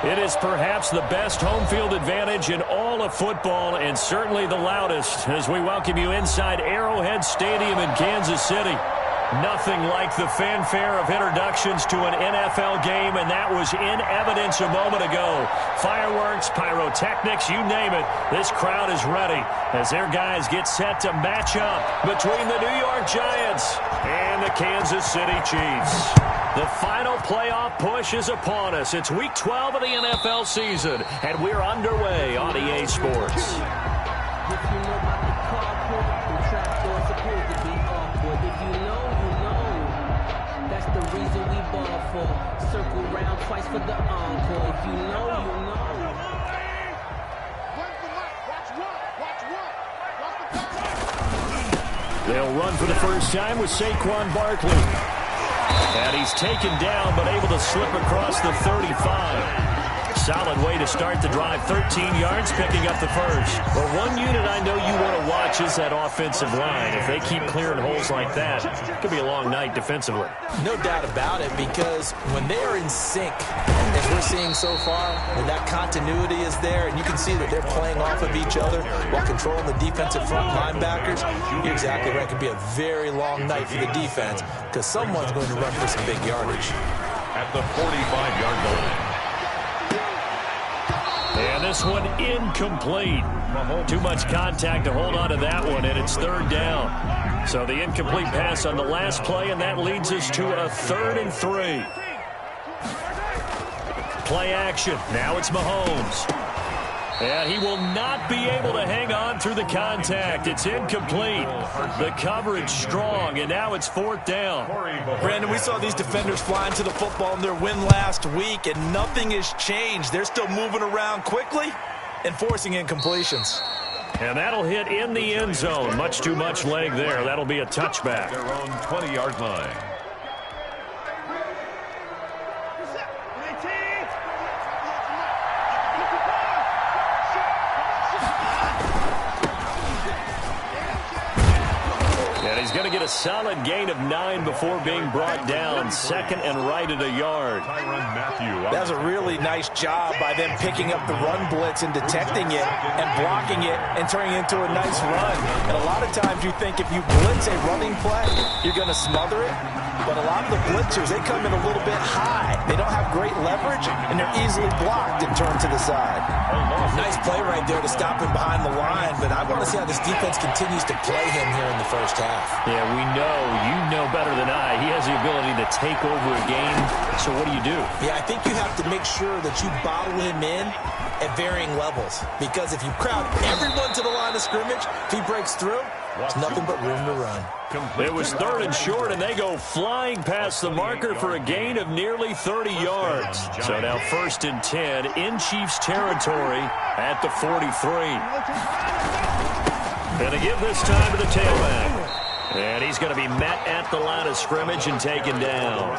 It is perhaps the best home field advantage in all of football, and certainly the loudest, as we welcome you inside Arrowhead Stadium in Kansas City. Nothing like the fanfare of introductions to an NFL game, and that was in evidence a moment ago. Fireworks, pyrotechnics, you name it. This crowd is ready as their guys get set to match up between the New York Giants and the Kansas City Chiefs. The final playoff push is upon us. It's Week 12 of the NFL season, and we're underway on EA Sports. Circle round twice for the encore. If you know, you know. They'll run for the first time with Saquon Barkley. And he's taken down, but able to slip across the 35. Solid way to start the drive. 13 yards, picking up the first. Well, one unit I know you want to watch is that offensive line. If they keep clearing holes like that, it could be a long night defensively. No doubt about it, because when they are in sync, as we're seeing so far, when that continuity is there, and you can see that they're playing off of each other while controlling the defensive front linebackers, you're exactly right. It could be a very long night for the defense, because someone's going to run for some big yardage. At the 45-yard line. And this one incomplete. Too much contact to hold on to that one, and it's third down. So the incomplete pass on the last play, and that leads us to a 3rd and 3. Play action. Now it's Mahomes. And he will not be able to hang on through the contact. It's incomplete. The coverage strong, and now it's 4th down. Brandon, we saw these defenders flying to the football in their win last week, and nothing has changed. They're still moving around quickly and forcing incompletions. And that'll hit in the end zone. Much too much leg there. That'll be a touchback. Their own 20-yard line. He's going to get a solid gain of 9 before being brought down. 2nd and right at a yard. That's a really nice job by them picking up the run blitz and detecting it and blocking it and turning it into a nice run. And a lot of times you think if you blitz a running play, you're going to smother it. But a lot of the blitzers, they come in a little bit high. They don't have great leverage, and they're easily blocked and turned to the side. Nice play right there to stop him behind the line, but I want to see how this defense continues to play him here in the first half. Yeah, we know, you know better than I, he has the ability to take over a game. So what do? Yeah, I think you have to make sure that you bottle him in at varying levels, because if you crowd everyone to the line of scrimmage, if he breaks through, it's nothing but room to run. It was 3rd and short, and they go flying past the marker for a gain of nearly 30 yards. So now 1st and 10 in Chiefs territory at the 43. Going to give this time to the tailback. And he's going to be met at the line of scrimmage and taken down.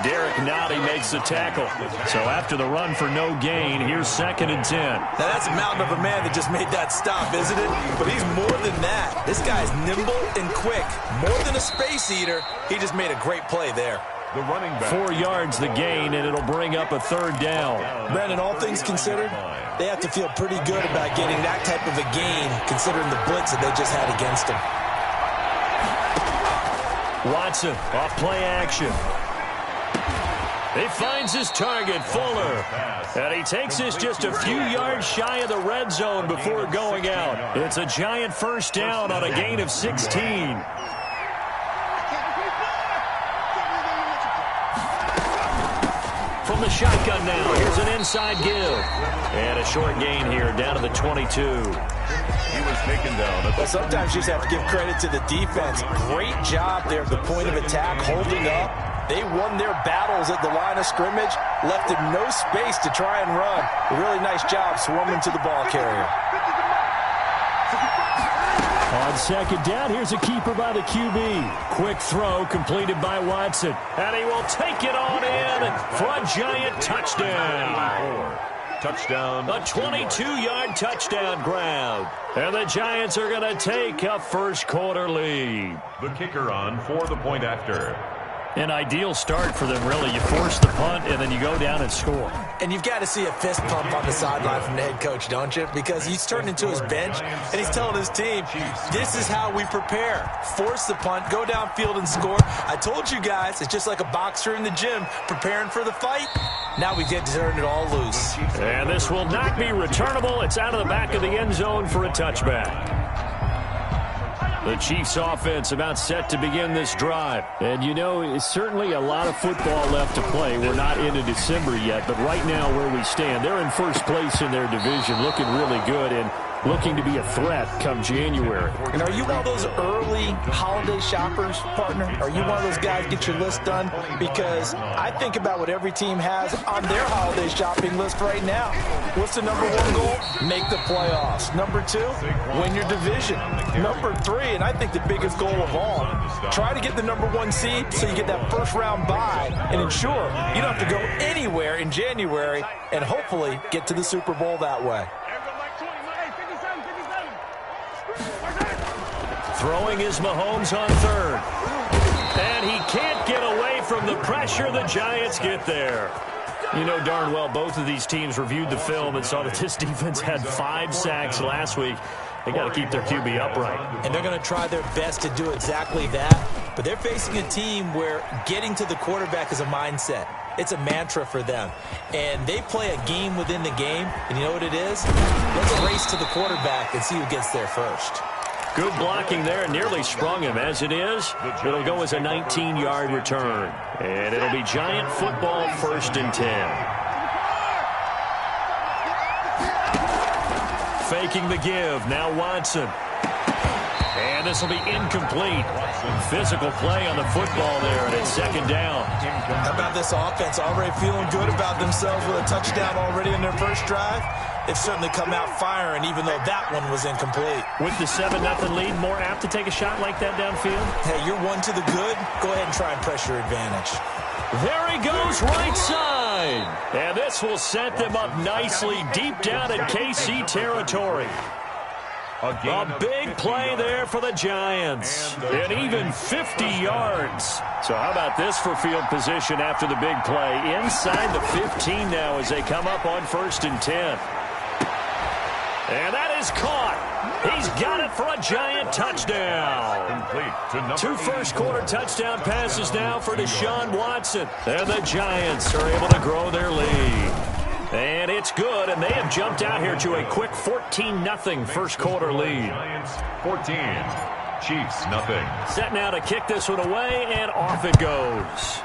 Derek Nottie makes the tackle. So after the run for no gain, here's 2nd and 10. Now that's a mountain of a man that just made that stop, isn't it? But he's more than that. This guy's nimble and quick. More than a space eater, he just made a great play there. The running back. 4 yards the gain, and it'll bring up a 3rd down. Brandon, all things considered, they have to feel pretty good about getting that type of a gain, considering the blitz that they just had against him. Watson off play action. He finds his target, Fuller. And he takes this just a few yards shy of the red zone before going out. It's a giant 1st down on a gain of 16. From the shotgun now, here's an inside give. And a short gain here down to the 22. He was taken down. But sometimes you just have to give credit to the defense. Great job there at the point of attack, holding up. They won their battles at the line of scrimmage, left him no space to try and run. A really nice job swarming to the ball carrier. On 2nd down, here's a keeper by the QB. Quick throw completed by Watson. And he will take it on in for a giant touchdown. Touchdown. A 22-yard touchdown grab. And the Giants are going to take a 1st quarter lead. The kicker on for the point after. An ideal start for them, really. You force the punt, and then you go down and score. And you've got to see a fist pump on the sideline from the head coach, don't you? Because he's turned into his bench, and he's telling his team, this is how we prepare. Force the punt, go downfield and score. I told you guys, it's just like a boxer in the gym preparing for the fight. Now we get to turn it all loose. And this will not be returnable. It's out of the back of the end zone for a touchback. The Chiefs offense about set to begin this drive. And, you know, it's certainly a lot of football left to play. We're not into December yet, but right now where we stand, they're in first place in their division, looking really good and looking to be a threat come January. And are you one of those early holiday shoppers, partner? Are you one of those guys get your list done? Because I think about what every team has on their holiday shopping list right now. What's the number one goal? Make the playoffs. Number two, win your division. Number three, and I think the biggest goal of all, try to get the number one seed so you get that first round bye and ensure you don't have to go anywhere in January and hopefully get to the Super Bowl that way. Throwing is Mahomes on third. And he can't get away from the pressure. The Giants get there. You know darn well both of these teams reviewed the film and saw that this defense had 5 sacks last week. They got to keep their QB upright. And they're going to try their best to do exactly that. But they're facing a team where getting to the quarterback is a mindset. It's a mantra for them. And they play a game within the game. And you know what it is? Let's race to the quarterback and see who gets there first. Good blocking there, and nearly sprung him. As it is, it'll go as a 19-yard return. And it'll be Giant football, 1st and 10. Faking the give. Now Watson. And this will be incomplete. Physical play on the football there, and it's 2nd down. How about this offense? Already feeling good about themselves with a touchdown already in their first drive. They've certainly come out firing, even though that one was incomplete. With the 7-0 lead, more apt to take a shot like that downfield? Hey, you're one to the good. Go ahead and try and pressure advantage. There he goes, right side. And this will set them up nicely deep down in KC territory. A big play there for the Giants. And even 50 yards. So how about this for field position after the big play? Inside the 15 now as they come up on 1st and 10. And that is caught. He's got it for a Giant touchdown. 2 first-quarter touchdown passes now for Deshaun Watson. And the Giants are able to grow their lead. And it's good, and they have jumped out here to a quick 14-0 first-quarter lead. Giants 14, Chiefs nothing. Set now to kick this one away, and off it goes.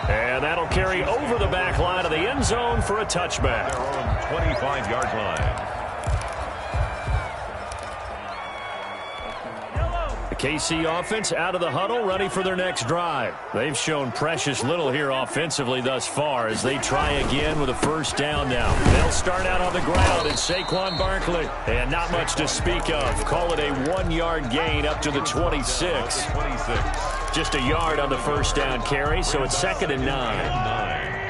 And that'll carry over the back line of the end zone for a touchback. Their own 25-yard line. The KC offense out of the huddle, ready for their next drive. They've shown precious little here offensively thus far as they try again with a 1st down now. They'll start out on the ground, and Saquon Barkley. And not much to speak of. Call it a 1-yard gain up to the 26. Just a yard on the 1st down carry, so it's 2nd and 9.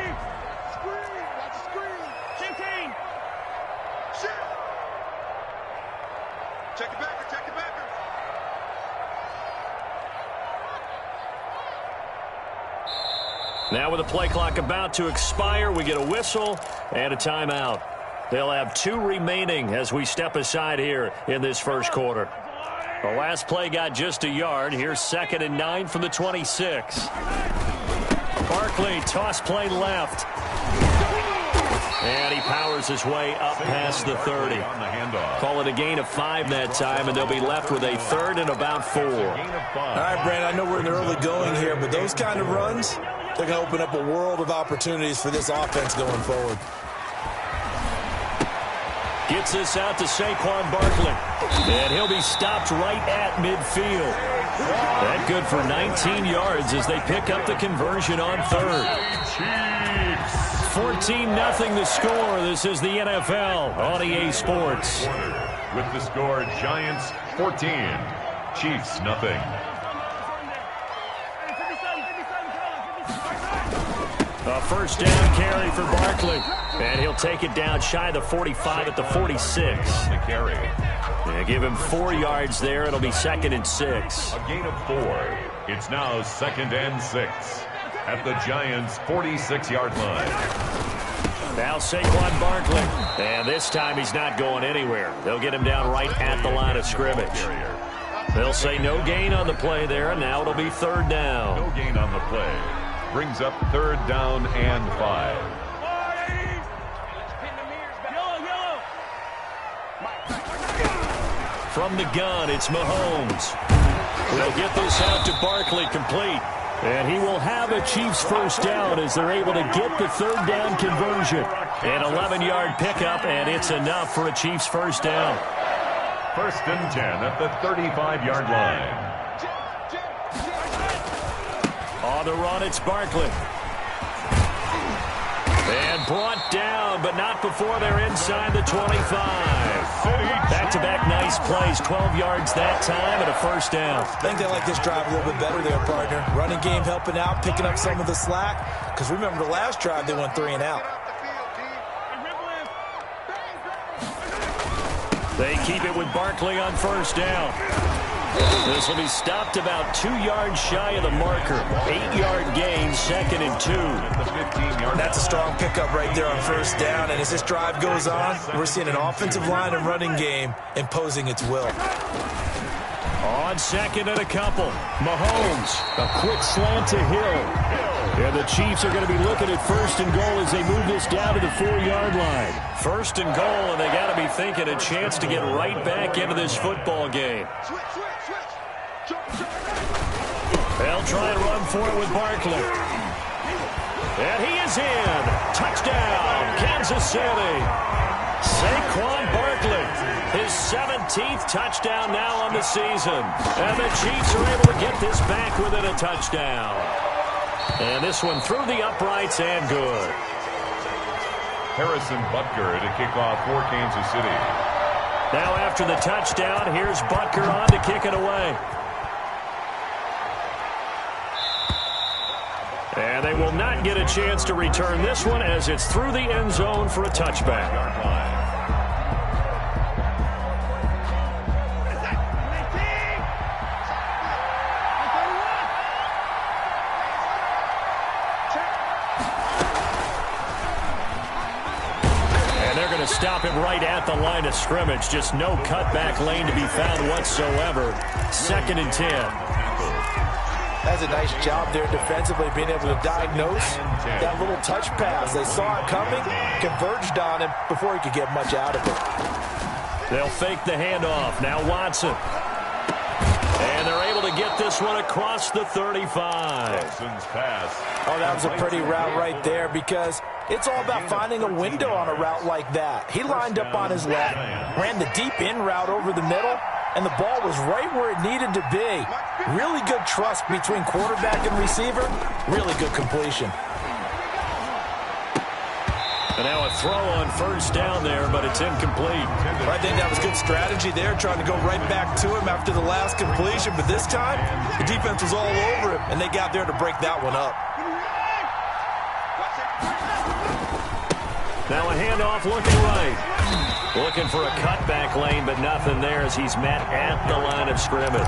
Now with the play clock about to expire, we get a whistle and a timeout. They'll have 2 remaining as we step aside here in this first quarter. The last play got just a yard. Here's 2nd and 9 from the 26. Barkley, toss play left. And he powers his way up past the 30. Call it a gain of 5 that time, and they'll be left with a 3rd and about 4. All right, Brandon, I know we're in the early going here, but those kind of runs, they're going to open up a world of opportunities for this offense going forward. Gets this out to Saquon Barkley. And he'll be stopped right at midfield. That good for 19 yards as they pick up the conversion on 3rd. 14-0 the score. This is the NFL on EA Sports. With the score, Giants 14, Chiefs nothing. A first down carry for Barkley. And he'll take it down shy of the 45 at the 46. On the carry. Yeah, give him 4 yards there. It'll be 2nd and 6. A gain of 4. It's now 2nd and 6 at the Giants' 46-yard line. Now Saquon Barkley. And this time he's not going anywhere. They'll get him down right at the line of scrimmage. They'll say no gain on the play there, and now it'll be 3rd down. No gain on the play. Brings up 3rd down and 5. From the gun, it's Mahomes. They'll get this out to Barkley complete. And he will have a Chiefs first down as they're able to get the 3rd down conversion. An 11-yard pickup, and it's enough for a Chiefs first down. 1st and 10 at the 35-yard line. On the run, it's Barkley. And brought down, but not before they're inside the 25. Back-to-back nice plays, 12 yards that time and a first down. I think they like this drive a little bit better there, partner. Running game helping out, picking up some of the slack. Because remember the last drive, they went 3 and out. They keep it with Barkley on first down. This will be stopped about 2 yards shy of the marker. 8-yard gain, 2nd and 2. That's a strong pickup right there on first down. And as this drive goes on, we're seeing an offensive line and running game imposing its will. On 2nd and a couple. Mahomes, a quick slant to Hill. And the Chiefs are going to be looking at 1st and goal as they move this down to the 4-yard line. 1st and goal, and they got to be thinking a chance to get right back into this football game. They'll try and run for it with Barkley. And he is in. Touchdown, Kansas City. Saquon Barkley, his 17th touchdown now on the season. And the Chiefs are able to get this back within a touchdown. And this one through the uprights and good. Harrison Butker to kick off for Kansas City. Now after the touchdown, here's Butker on to kick it away. And they will not get a chance to return this one as it's through the end zone for a touchback. Stop him right at the line of scrimmage. Just no cutback lane to be found whatsoever. 2nd and 10. That's a nice job there defensively, being able to diagnose that little touch pass. They saw it coming, converged on him before he could get much out of it. They'll fake the handoff. Now Watson. And they're able to get this one across the 35. Wilson's pass. Oh, that was a pretty route right there because it's all about finding a window on a route like that. He lined up on his left, ran the deep in route over the middle, and the ball was right where it needed to be. Really good trust between quarterback and receiver. Really good completion. And now a throw on first down there, but it's incomplete. I think that was good strategy there, trying to go right back to him after the last completion. But this time, the defense was all over him, and they got there to break that one up. Now a handoff looking right. Looking for a cutback lane, but nothing there as he's met at the line of scrimmage.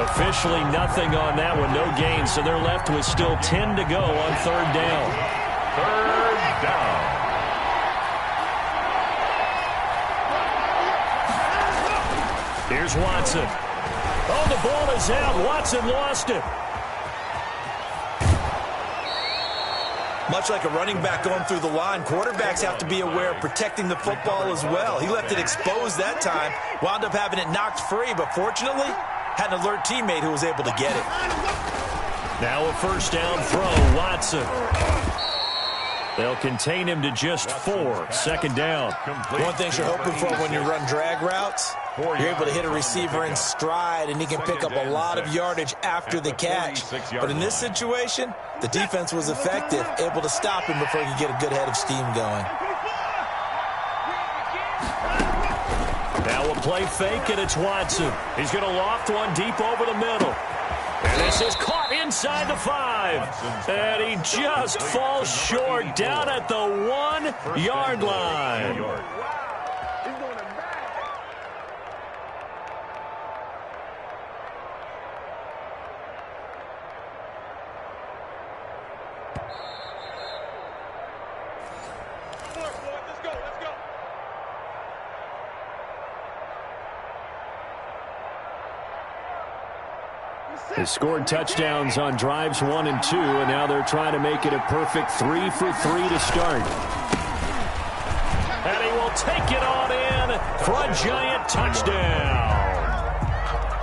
Officially nothing on that one, no gain, so they're left with still 10 to go on 3rd down. 3rd down. Here's Watson. Oh, the ball is out. Watson lost it. Much like a running back going through the line, quarterbacks have to be aware of protecting the football as well. He left it exposed that time, wound up having it knocked free, but fortunately, had an alert teammate who was able to get it. Now a first down throw, Watson. They'll contain him to just 4. 2nd down. One thing you're hoping for when you run drag routes, you're able to hit a receiver in stride, and he can pick up a lot of yardage after the catch. But in this situation, the defense was effective, able to stop him before he could get a good head of steam going. Now a play fake, and it's Watson. He's going to loft one deep over the middle. And this is caught in inside the 5. And he just falls short down at the 1-yard line. They scored touchdowns on drives 1 and 2, and now they're trying to make it a perfect 3 for 3 to start. And he will take it on in for a Giant touchdown.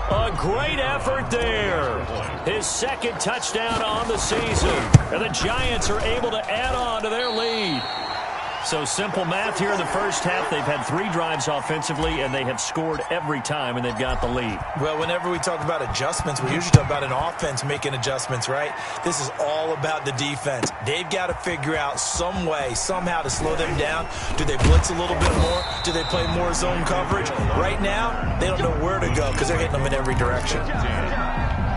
A great effort there. His second touchdown on the season. And the Giants are able to add on to their lead. So simple math here in the first half. They've had 3 drives offensively, and they have scored every time, and they've got the lead. Well, whenever we talk about adjustments, we usually talk about an offense making adjustments, right? This is all about the defense. They've got to figure out some way, somehow to slow them down. Do they blitz a little bit more? Do they play more zone coverage? Right now, they don't know where to go because they're hitting them in every direction.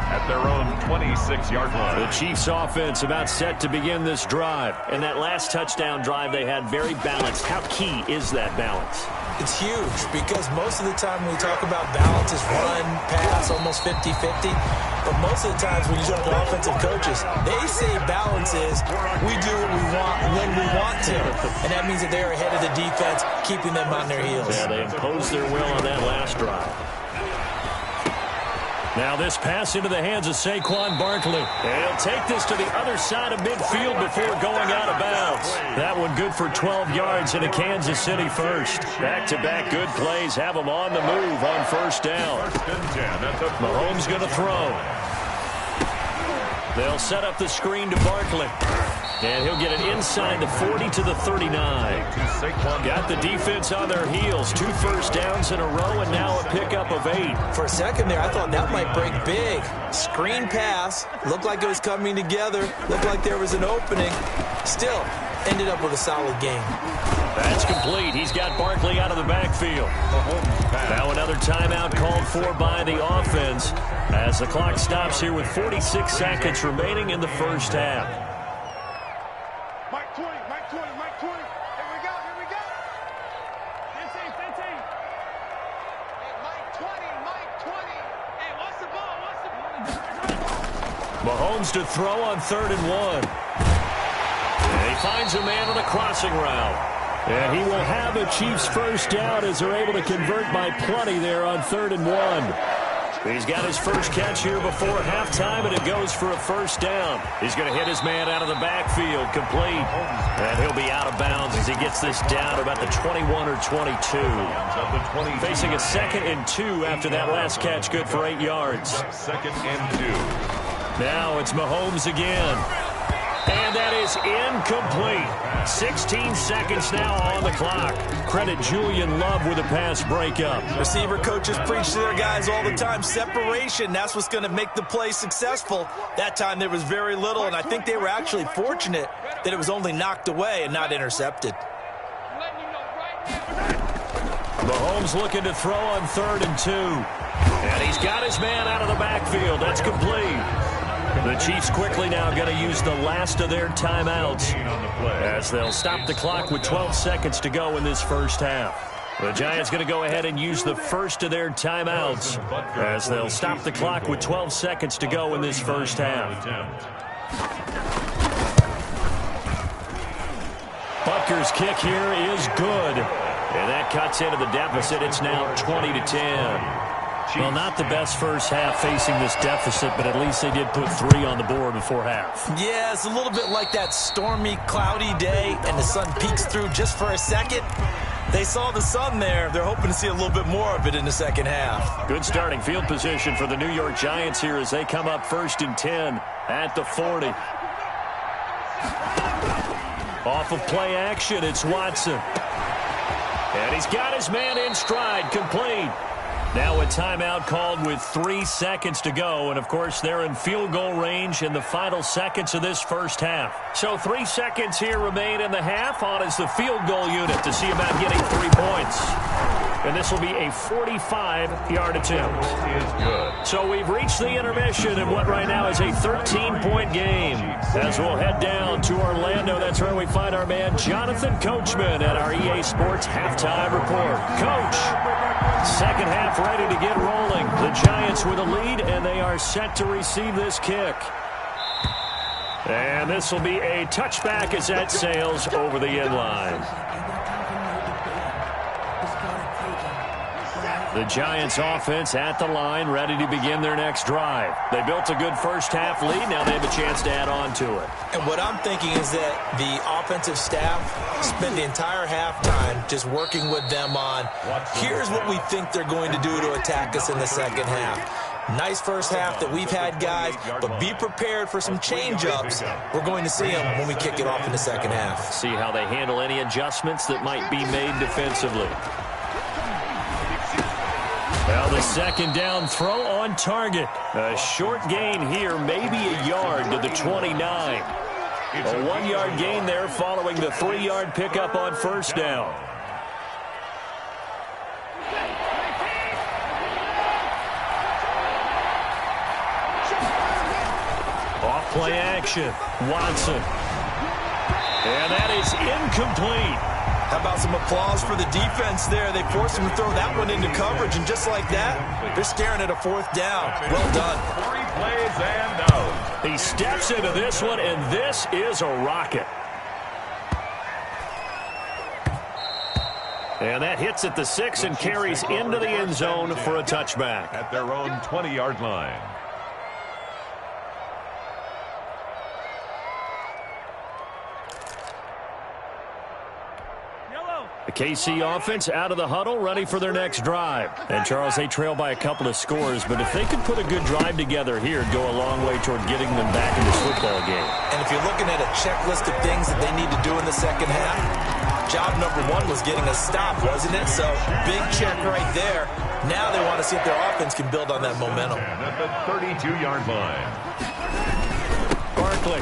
At their own 26-yard line. The Chiefs offense about set to begin this drive. And that last touchdown drive they had very balanced. How key is that balance? It's huge because most of the time when we talk about balance is run, pass, almost 50-50. But most of the times when you talk to offensive coaches, they say balance is we do what we want when we want to. And that means that they're ahead of the defense, keeping them on their heels. Yeah, they imposed their will on that last drive. Now this pass into the hands of Saquon Barkley. And he'll take this to the other side of midfield before going out of bounds. That one good for 12 yards into Kansas City first. Back-to-back good plays have them on the move on first down. Mahomes going to throw. They'll set up the screen to Barkley. And he'll get it inside the 40 to the 39. Got the defense on their heels. 2 first downs in a row and now a pickup of 8. For a second there, I thought that might break big. Screen pass. Looked like it was coming together. Looked like there was an opening. Still, ended up with a solid game. That's complete. He's got Barkley out of the backfield. Now another timeout called for by the offense as the clock stops here with 46 seconds remaining in the first half. Mike 20, Mike 20, Mike 20. Here we go, here we go. 15, 15. Hey, Mike 20, Mike 20. Hey, what's the ball? What's the ball? Mahomes to throw on 3rd and 1. And he finds a man on a crossing route. And he will have a Chiefs first down as they're able to convert by plenty there on 3rd and 1. He's got his first catch here before halftime, and it goes for a first down. He's going to hit his man out of the backfield, complete. And he'll be out of bounds as he gets this down to about the 21 or 22. Facing a 2nd and 2 after that last catch, good for 8 yards. 2nd and 2. Now it's Mahomes again. And that is incomplete. 16 seconds now on the clock. Credit Julian Love with a pass breakup. Receiver coaches preach to their guys all the time. Separation, that's what's going to make the play successful. That time there was very little, and I think they were actually fortunate that it was only knocked away and not intercepted. Mahomes looking to throw on 3rd and 2. And he's got his man out of the backfield. That's complete. The Chiefs quickly now going to use the last of their timeouts as they'll stop the clock with 12 seconds to go in this first half. The Giants going to go ahead and use the first of their timeouts as they'll stop the clock with 12 seconds to go in this first half. Butker's kick here is good. And that cuts into the deficit. It's now 20-10. Well, not the best first half facing this deficit, but at least they did put 3 on the board before half. Yeah, it's a little bit like that stormy, cloudy day, and the sun peeks through just for a second. They saw the sun there. They're hoping to see a little bit more of it in the second half. Good starting field position for the New York Giants here as they come up 1st and 10 at the 40. Off of play action, it's Watson. And he's got his man in stride, complete. Now a timeout called with 3 seconds to go. And, of course, they're in field goal range in the final seconds of this first half. So 3 seconds here remain in the half. On is the field goal unit to see about getting 3 points. and this will be a 45-yard attempt. Is good. So we've reached the intermission in what right now is a 13-point game. As we'll head down to Orlando, that's where we find our man Jonathan Coachman at our EA Sports Halftime Report. Coach, second half ready to get rolling. The Giants with a lead, and they are set to receive this kick. And this will be a touchback as that sails over the end line. The Giants offense at the line, ready to begin their next drive. They built a good first half lead. Now they have a chance to add on to it. And what I'm thinking is that the offensive staff spent the entire halftime just working with them on, here's what we think they're going to do to attack us in the second half. Nice first half that we've had, guys, but be prepared for some change-ups. We're going to see them when we kick it off in the second half. See how they handle any adjustments that might be made defensively. Well, the second down throw on target. A short gain here, maybe a yard to the 29. A 1-yard gain there following the 3-yard pickup on first down. Off play action. Watson. And that is incomplete. How about some applause for the defense there? They forced him to throw that one into coverage, and just like that, they're staring at a fourth down. Well done. 3 plays and out. He steps into this one, and this is a rocket. And that hits at the 6 and carries into the end zone for a touchback. At their own 20-yard line. The KC offense out of the huddle, ready for their next drive. And, Charles, they trail by a couple of scores, but if they could put a good drive together here, it'd go a long way toward getting them back in this football game. And if you're looking at a checklist of things that they need to do in the second half, job number 1 was getting a stop, wasn't it? So, big check right there. Now they want to see if their offense can build on that momentum. And at the 32-yard line. Barkley.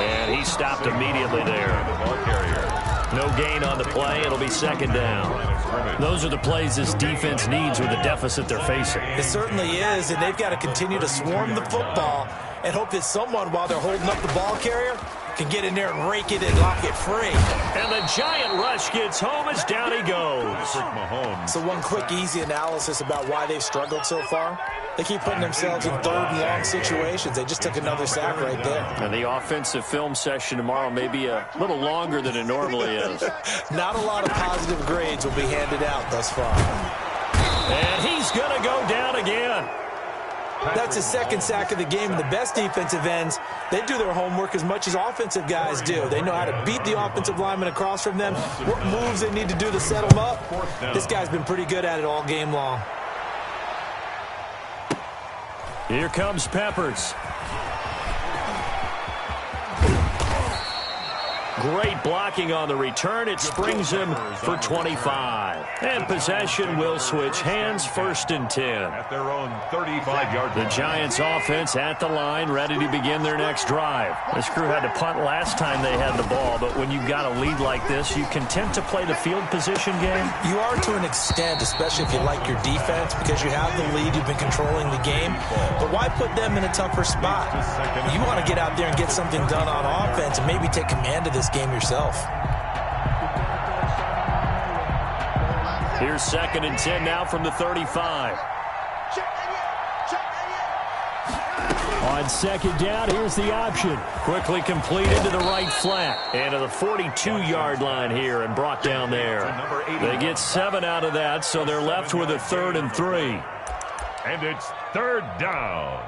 And he stopped immediately there. The ball carrier. No gain on the play. It'll be second down. Those are the plays this defense needs with the deficit they're facing. It certainly is, and they've got to continue to swarm the football and hope that someone, while they're holding up the ball carrier, can get in there and rake it and lock it free. And the giant rush gets home as down he goes. So one quick, easy analysis about why they've struggled so far. They keep putting themselves in third and long situations. They just took another sack right there. And the offensive film session tomorrow may be a little longer than it normally is. Not a lot of positive grades will be handed out thus far. And he's going to go down again. That's his second sack of the game, and the best defensive ends, they do their homework as much as offensive guys do. They know how to beat the offensive lineman across from them, what moves they need to do to set them up. This guy's been pretty good at it all game long. Here comes Peppers. Great blocking on the return. It springs him for 25. And possession will switch hands, 1st and 10. At their own 35-yard line. The Giants offense at the line, ready to begin their next drive. This crew had to punt last time they had the ball, but when you've got a lead like this, you content to play the field position game? You are to an extent, especially if you like your defense, because you have the lead, you've been controlling the game. But why put them in a tougher spot? You want to get out there and get something done on offense and maybe take command of this game yourself. Here's 2nd and 10 now from the 35. On 2nd down, here's the option. Quickly completed to the right flat. And to the 42-yard line here and brought down there. They get 7 out of that, so they're left with a 3rd and 3. And it's 3rd down.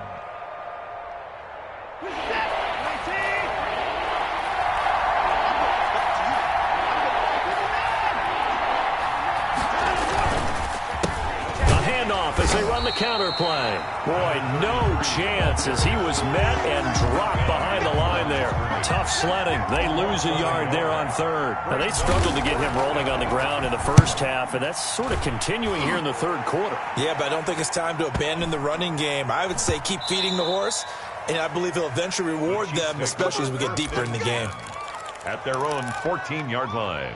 As they run the counter play. Boy, no chance as he was met and dropped behind the line there. Tough sledding. They lose a yard there on 3rd. Now, they struggled to get him rolling on the ground in the first half, and that's sort of continuing here in the 3rd quarter. Yeah, but I don't think it's time to abandon the running game. I would say keep feeding the horse, and I believe he'll eventually reward them, especially as we get deeper in the game. At their own 14-yard line.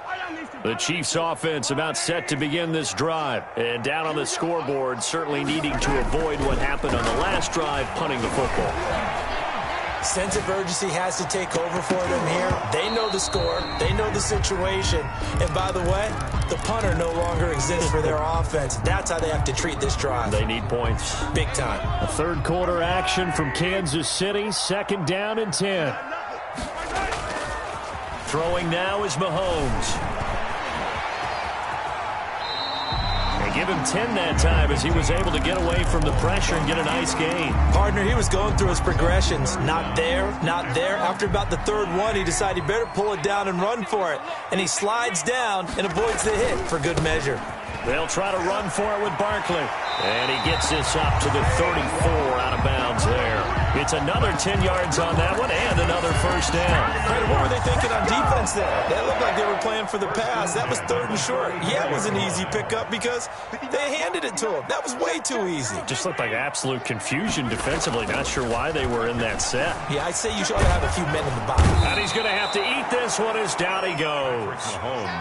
All y'all needs to The Chiefs offense about set to begin this drive. And down on the scoreboard, certainly needing to avoid what happened on the last drive, punting the football. Sense of urgency has to take over for them here. They know the score. They know the situation. And by the way, the punter no longer exists for their offense. That's how they have to treat this drive. They need points. Big time. A third quarter action from Kansas City. 2nd down and 10. Throwing now is Mahomes. Give him 10 that time as he was able to get away from the pressure and get a nice gain. Partner, he was going through his progressions. Not there, not there. After about the third one, he decided he better pull it down and run for it. And he slides down and avoids the hit for good measure. They'll try to run for it with Barkley. And he gets this up to the 34 out of bounds there. It's another 10 yards on that one and another first down. Fred, what were they thinking on defense there? That looked like they were playing for the pass. That was 3rd and short. Yeah, it was an easy pickup because they handed it to him. That was way too easy. Just looked like absolute confusion defensively. Not sure why they were in that set. Yeah, I'd say you should have a few men in the box. And he's going to have to eat this one as down he goes.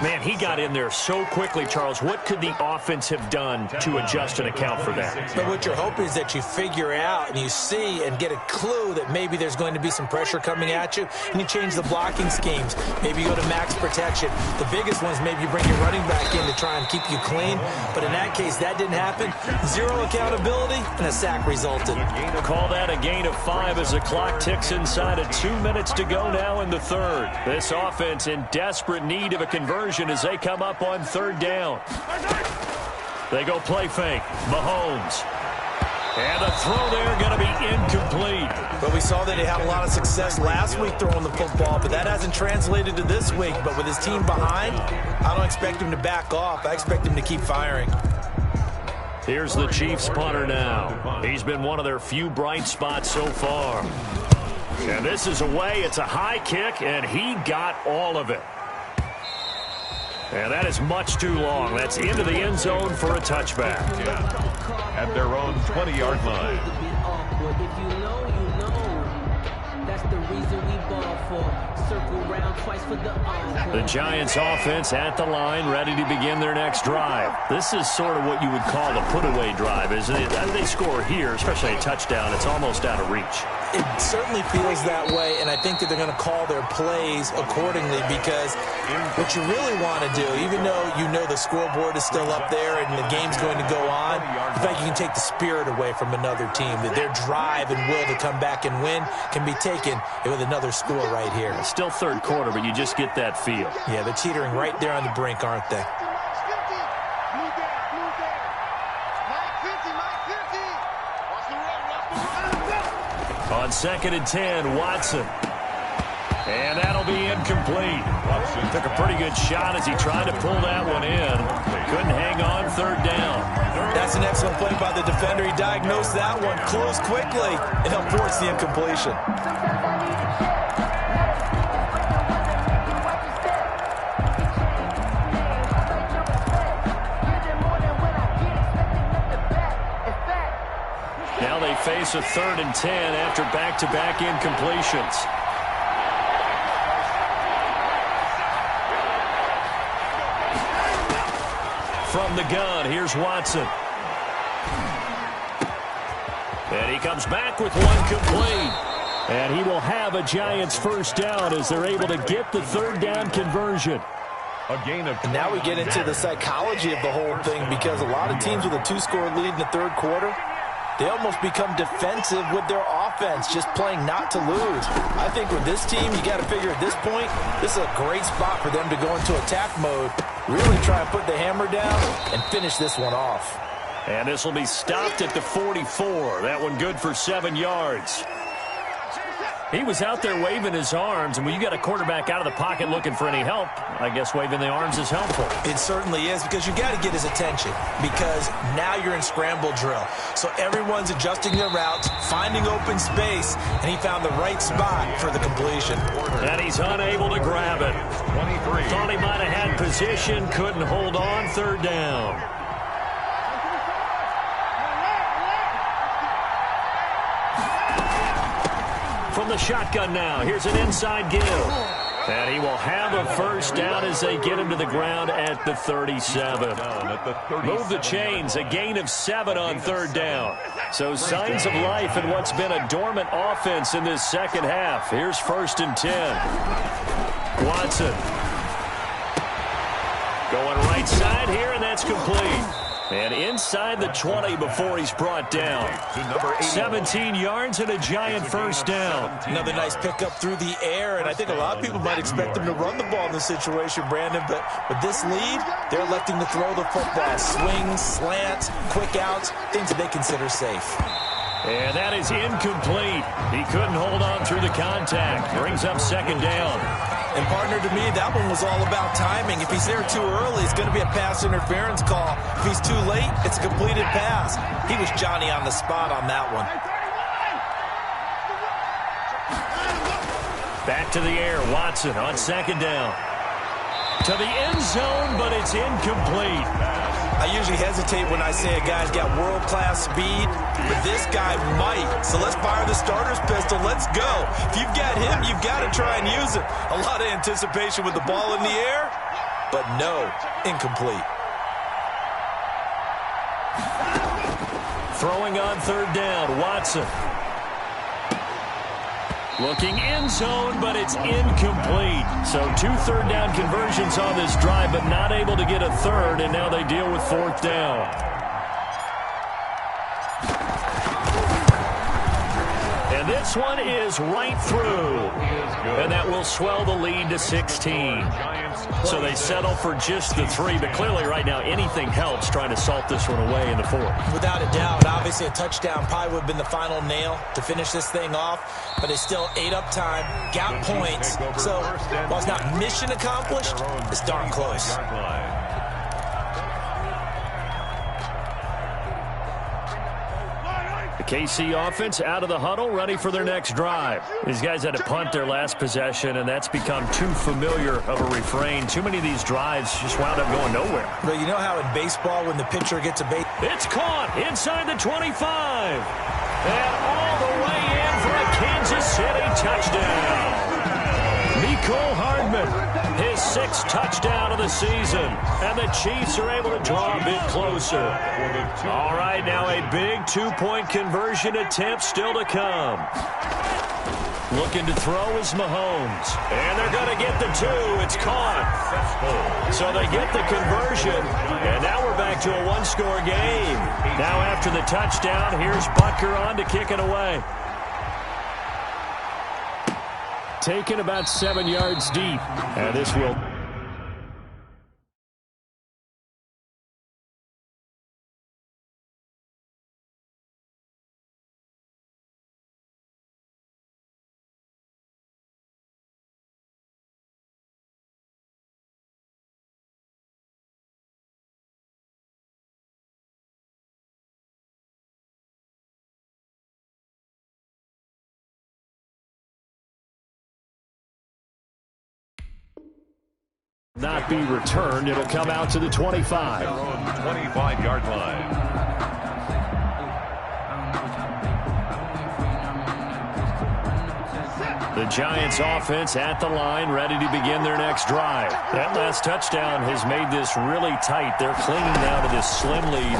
Man, he got in there so quickly, Charles. What could the offense have done to adjust and account for that? But what you're hoping is that you figure out and you see and get a clue that maybe there's going to be some pressure coming at you, and you change the blocking schemes. Maybe you go to max protection. The biggest ones, maybe you bring your running back in to try and keep you clean. But in that case, that didn't happen. 0 accountability, and a sack resulted. Call that a gain of 5 as the clock ticks inside of 2 minutes to go now in the third. This offense in desperate need of a conversion as they come up on 3rd down. They go play fake. Mahomes. And the throw there going to be incomplete. But we saw that he had a lot of success last week throwing the football, but that hasn't translated to this week. But with his team behind, I don't expect him to back off. I expect him to keep firing. Here's the Chiefs punter now. He's been one of their few bright spots so far. And this is away. It's a high kick, and he got all of it. And that is much too long. That's into the end zone for a touchback. At their own 20-yard line. If you know, you know. That's the reason we ball for. Circle round twice for the encore. The Giants offense at the line, ready to begin their next drive. This is sort of what you would call a put-away drive, isn't it? They score here, especially a touchdown. It's almost out of reach. It certainly feels that way, and I think that they're going to call their plays accordingly because what you really want to do, even though you know the scoreboard is still up there and the game's going to go on, in fact, you can take the spirit away from another team, that their drive and will to come back and win can be taken with another score right here. It's still third quarter, but you just get that feel. Yeah, they're teetering right there on the brink, aren't they? On 2nd and 10, Watson. And that'll be incomplete. Watson took a pretty good shot as he tried to pull that one in. Couldn't hang on 3rd down. That's an excellent play by the defender. He diagnosed that one, closed quickly, and helped force the incompletion. Now they face a 3rd and 10 after back-to-back incompletions. From the gun, here's Watson. And he comes back with one complete. And he will have a Giants first down as they're able to get the 3rd down conversion. A gain of. And now we get into the psychology of the whole thing because a lot of teams with a 2-score lead in the 3rd quarter, they almost become defensive with their offense, just playing not to lose. I think with this team, you got to figure at this point, this is a great spot for them to go into attack mode, really try and put the hammer down and finish this one off. And this will be stopped at the 44. That one good for 7 yards. He was out there waving his arms, and when you got a quarterback out of the pocket looking for any help, I guess waving the arms is helpful. It certainly is, because you got to get his attention, because now you're in scramble drill. So everyone's adjusting their routes, finding open space, and he found the right spot for the completion. And he's unable to grab it. 23. Thought he might have had position, couldn't hold on, 3rd down. From the shotgun now, here's an inside give. And he will have a first down as they get him to the ground at the 37. Move the chains, a gain of 7 on third down. So signs of life in what's been a dormant offense in this second half. Here's 1st and 10. Watson. Going right side here, and that's complete. And inside the 20 before he's brought down. 17 yards and a giant first down. Another nice pickup through the air, and I think a lot of people might expect him to run the ball in this situation, Brandon, but with this lead, they're electing to throw the football. Swings, slants, quick outs, things that they consider safe. And that is incomplete. He couldn't hold on through the contact. Brings up 2nd down. And, partner, to me, that one was all about timing. If he's there too early, it's going to be a pass interference call. If he's too late, it's a completed pass. He was Johnny on the spot on that one. Back to the air. Watson on 2nd down. To the end zone, but it's incomplete. I usually hesitate when I say a guy's got world-class speed, but this guy might. So let's fire the starter's pistol. Let's go. If you've got him, you've got to try and use him. A lot of anticipation with the ball in the air, but no, incomplete. Throwing on 3rd down, Watson. Looking end zone, but it's incomplete. So 2 3rd down conversions on this drive, but not able to get a 3rd, and now they deal with 4th down. And this one is right through. And that will swell the lead to 16. So they settle for just the 3, but clearly right now anything helps trying to salt this one away in the 4th. Without a doubt, obviously a touchdown probably would have been the final nail to finish this thing off, but it's still 8 up time, got points, so while it's not mission accomplished, it's darn close. The KC offense out of the huddle, ready for their next drive. These guys had to punt their last possession, and that's become too familiar of a refrain. Too many of these drives just wound up going nowhere. But you know how in baseball when the pitcher gets a base... It's caught inside the 25. And all the way in for a Kansas City touchdown. Mecole Hardman, his 6th touchdown of the season. And the Chiefs are able to draw a bit closer. All right, now a big 2-point conversion attempt still to come. Looking to throw is Mahomes. And they're going to get the 2. It's caught. So they get the conversion. And now we're back to a 1-score game. Now after the touchdown, here's Butker on to kick it away. Taken about 7 yards deep. And this will... not be returned. It'll come out to the 25. 25-yard line. The Giants offense at the line, ready to begin their next drive. That last touchdown has made this really tight. They're clinging now to this slim lead.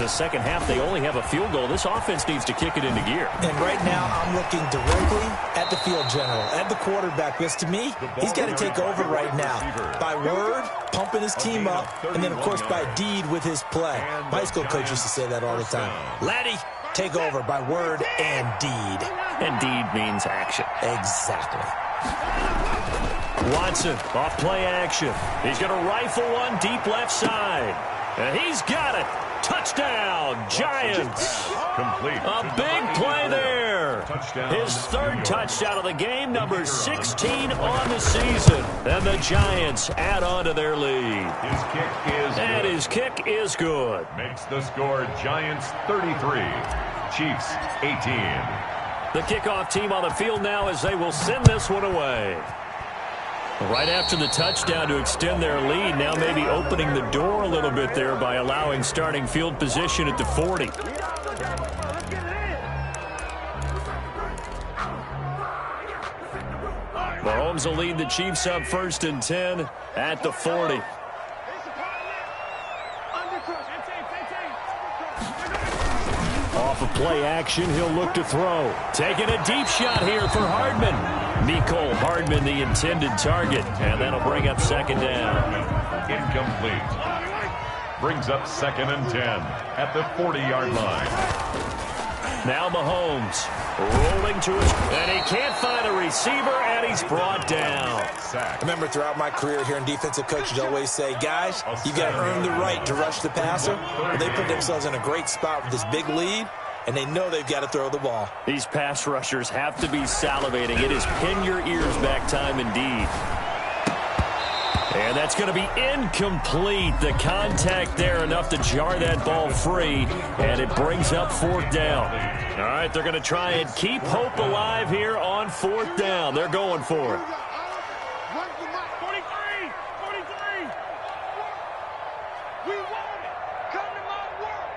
Second half, they only have a field goal. This offense needs to kick it into gear. And right now, I'm looking directly at the field general, at the quarterback, because to me, he's got to take over right now. By word, pumping his team up, and then, of course, by deed with his play. My high school coach used to say that all the time. Laddie, take over by word and deed. And deed means action. Exactly. Watson, off play action. He's going to rifle one deep left side. And he's got it. Touchdown, Giants. Complete. A big play there. His 3rd touchdown of the game, number 16 on the season. And the Giants add on to their lead. His kick is good. Makes the score Giants 33, Chiefs 18. The kickoff team on the field now as they will send this one away. Right after the touchdown to extend their lead, now maybe opening the door a little bit there by allowing starting field position at the 40. Mahomes will lead the Chiefs up 1st and 10 at the 40. Off of play action, he'll look to throw. Taking a deep shot here for Hardman. Mecole Hardman, the intended target, and that'll bring up 2nd down. Incomplete. Brings up 2nd and 10 at the 40-yard line. Now Mahomes rolling to his, and he can't find a receiver, and he's brought down. I remember throughout my career here in defensive coaches always say, guys, you got to earn the right to rush the passer. Well, they put themselves in a great spot with this big lead, and they know they've got to throw the ball. These pass rushers have to be salivating. It is pin your ears back time indeed. And that's going to be incomplete. The contact there enough to jar that ball free, and it brings up 4th down. All right, they're going to try and keep hope alive here on 4th down. They're going for it. 43. We want it. Come to my world.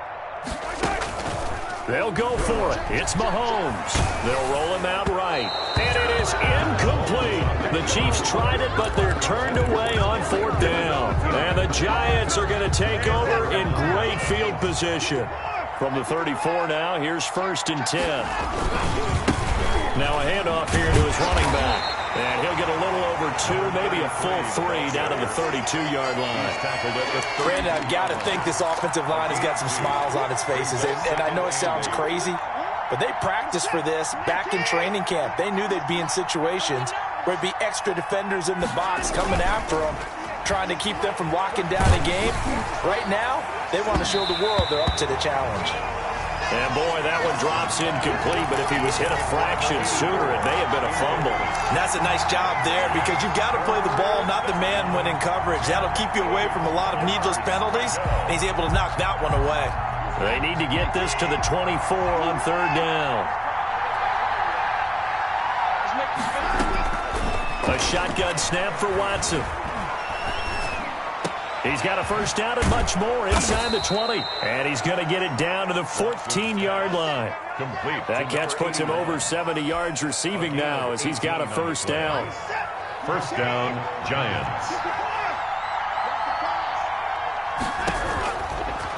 They'll go for it. It's Mahomes. They'll roll him out right. And it is incomplete. The Chiefs tried it, but they're turned away on 4th down. And the Giants are going to take over in great field position. From the 34 now, here's 1st and 10. Now a handoff here to his running back. And he'll get a little over 2, maybe a full 3 down to the 32-yard line. Brandon, I've got to think this offensive line has got some smiles on its faces. And I know it sounds crazy, but they practiced for this back in training camp. They knew they'd be in situations where it'd be extra defenders in the box coming after them, trying to keep them from locking down a game. Right now, they want to show the world they're up to the challenge. And boy, that one drops incomplete, but if he was hit a fraction sooner, it may have been a fumble. And that's a nice job there because you've got to play the ball, not the man when in coverage. That'll keep you away from a lot of needless penalties, and he's able to knock that one away. They need to get this to the 24 on 3rd down. A shotgun snap for Watson. He's got a 1st down and much more inside the 20. And he's going to get it down to the 14-yard line. Complete. That catch puts him over 70 yards receiving now as he's got a 1st down. 1st down, Giants.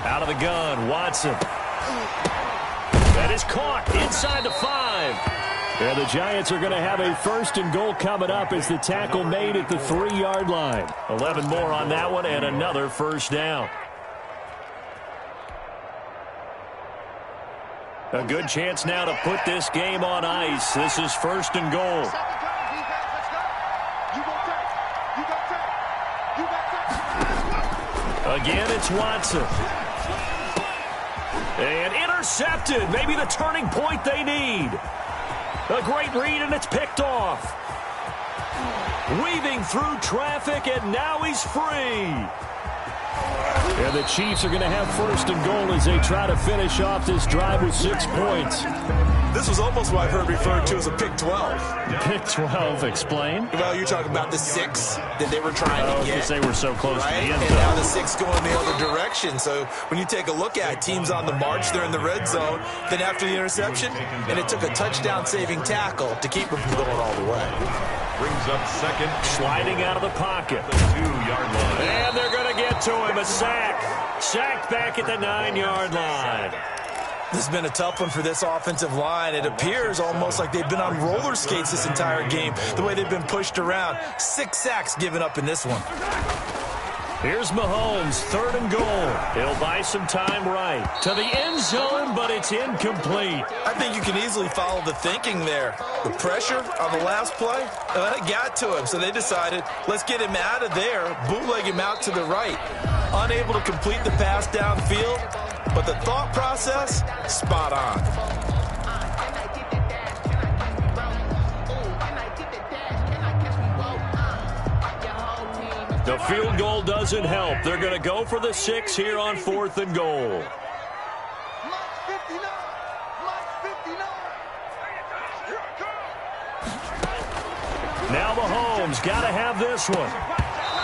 Out of the gun, Watson. That is caught inside the 5. And the Giants are going to have a 1st and goal coming up as the tackle made at the 3-yard line. 11 more on that one and another 1st down. A good chance now to put this game on ice. This is 1st and goal. Again, it's Watson. And intercepted. Maybe the turning point they need. A great read, and it's picked off. Weaving through traffic, and now he's free. And the Chiefs are going to have 1st and goal as they try to finish off this drive with 6 points. This was almost what I've heard referred to as a pick 12. Pick 12, explain. Well, you're talking about the 6 that they were trying to get. Because they were so close right? to the end And zone. now the 6 going the other direction. So when you take a look at teams on the march, they're in the red zone. Then after the interception, and it took a touchdown-saving tackle to keep them from going all the way. Brings up 2nd. Sliding out of the pocket. The 2-yard line. And they're going to get to him. A sack. Sacked back at the 9-yard line. This has been a tough one for this offensive line. It appears almost like they've been on roller skates this entire game, the way they've been pushed around. 6 sacks given up in this one. Here's Mahomes, 3rd and goal. He'll buy some time right to the end zone, but it's incomplete. I think you can easily follow the thinking there. The pressure on the last play, it got to him, so they decided, let's get him out of there, bootleg him out to the right. Unable to complete the pass downfield, but the thought process, spot on. The field goal doesn't help. They're going to go for the 6 here on 4th and goal. Now Mahomes got to have this one.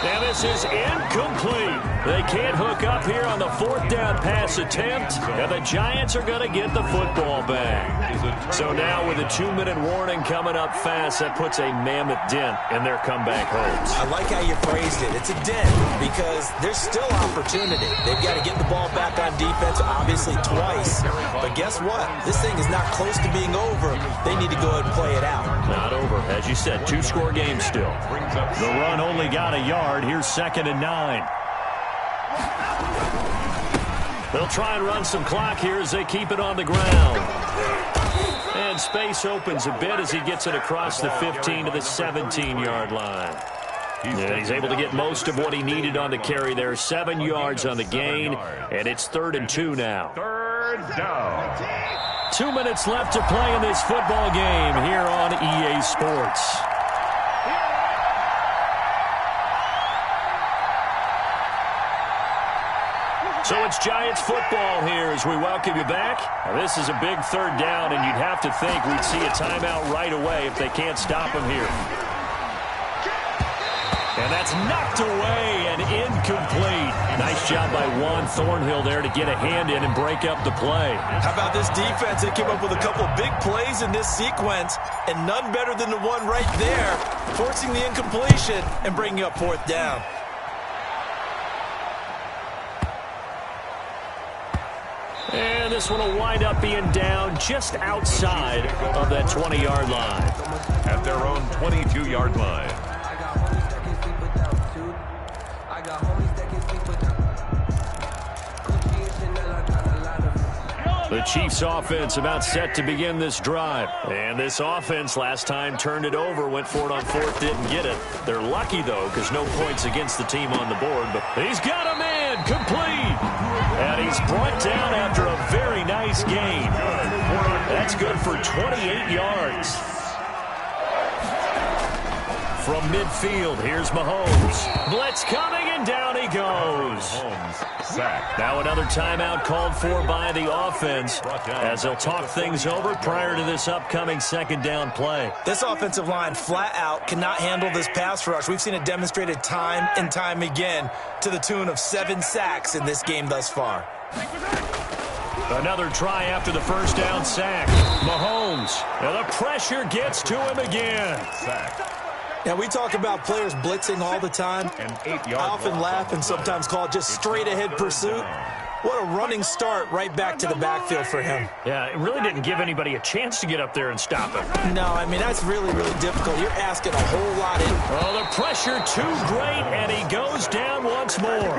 And this is incomplete. They can't hook up here on the 4th down pass attempt, and the Giants are going to get the football back. So now with a 2-minute warning coming up fast, that puts a mammoth dent in their comeback hopes. I like how you phrased it. It's a dent because there's still opportunity. They've got to get the ball back on defense, obviously twice. But guess what? This thing is not close to being over. They need to go ahead and play it out. Not over. As you said, 2-score game still. The run only got a yard. Here's 2nd and 9. They'll try and run some clock here as they keep it on the ground. And space opens a bit as he gets it across the 15 to the 17-yard line. Yeah, he's able to get most of what he needed on the carry there. 7 yards on the gain, and it's 3rd and 2 now. 3rd down. 2 minutes left to play in this football game here on EA Sports. So it's Giants football here as we welcome you back. Now, this is a big 3rd down, and you'd have to think we'd see a timeout right away if they can't stop him here. And that's knocked away and incomplete. Nice job by Juan Thornhill there to get a hand in and break up the play. How about this defense? They came up with a couple big plays in this sequence, and none better than the one right there, forcing the incompletion and bringing up 4th down. And this one will wind up being down just outside of that 20-yard line. At their own 22-yard line. The Chiefs offense about set to begin this drive. And this offense last time turned it over, went for it on 4th, didn't get it. They're lucky, though, because no points against the team on the board. But he's got a man complete. And he's brought down after a very nice gain. That's good for 28 yards. From midfield, here's Mahomes. Blitz coming, and down he goes. Mahomes sacked. Now another timeout called for by the offense as they'll talk things over prior to this upcoming 2nd down play. This offensive line flat out cannot handle this pass rush. We've seen it demonstrated time and time again to the tune of 7 sacks in this game thus far. Another try after the 1st down sack. Mahomes. And the pressure gets to him again. Sack. Now, we talk about players blitzing all the time. I often laugh and sometimes call it just straight-ahead pursuit. What a running start right back to the backfield for him. Yeah, it really didn't give anybody a chance to get up there and stop him. No, I mean, that's really, really difficult. You're asking a whole lot in. Oh, the pressure too great, and he goes down once more.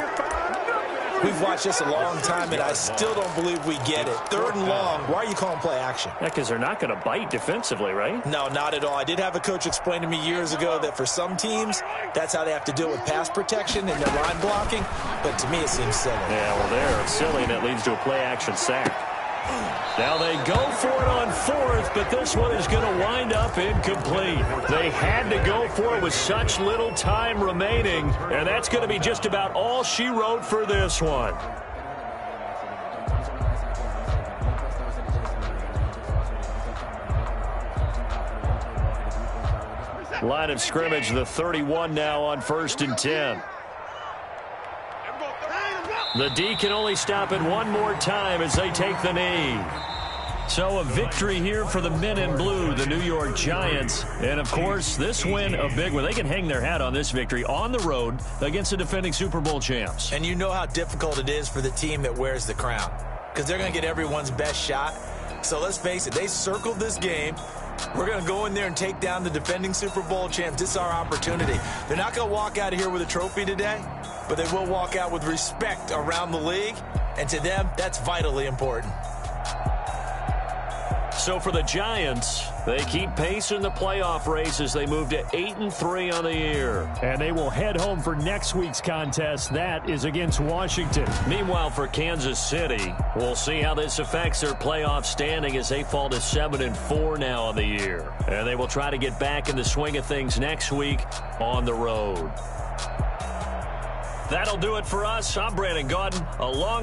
We've watched this a long time, and I still don't believe we get it. 3rd and long. Why are you calling play action? Yeah, because they're not going to bite defensively, right? No, not at all. I did have a coach explain to me years ago that for some teams, that's how they have to deal with pass protection and their line blocking. But to me, it seems silly. Yeah, well, they're silly, and it leads to a play action sack. Now they go for it on 4th, but this one is going to wind up incomplete. They had to go for it with such little time remaining, and that's going to be just about all she wrote for this one. Line of scrimmage, the 31 now on 1st and 10. The D can only stop it one more time as they take the knee. So a victory here for the men in blue, the New York Giants. And, of course, this win, a big one. They can hang their hat on this victory on the road against the defending Super Bowl champs. And you know how difficult it is for the team that wears the crown, because they're going to get everyone's best shot. So let's face it, they circled this game. We're going to go in there and take down the defending Super Bowl champs. This is our opportunity. They're not going to walk out of here with a trophy today, but they will walk out with respect around the league. And to them, that's vitally important. So for the Giants, they keep pace in the playoff race as they move to 8-3 on the year. And they will head home for next week's contest. That is against Washington. Meanwhile, for Kansas City, we'll see how this affects their playoff standing as they fall to 7-4 now on the year. And they will try to get back in the swing of things next week on the road. That'll do it for us. I'm Brandon Gaudin, along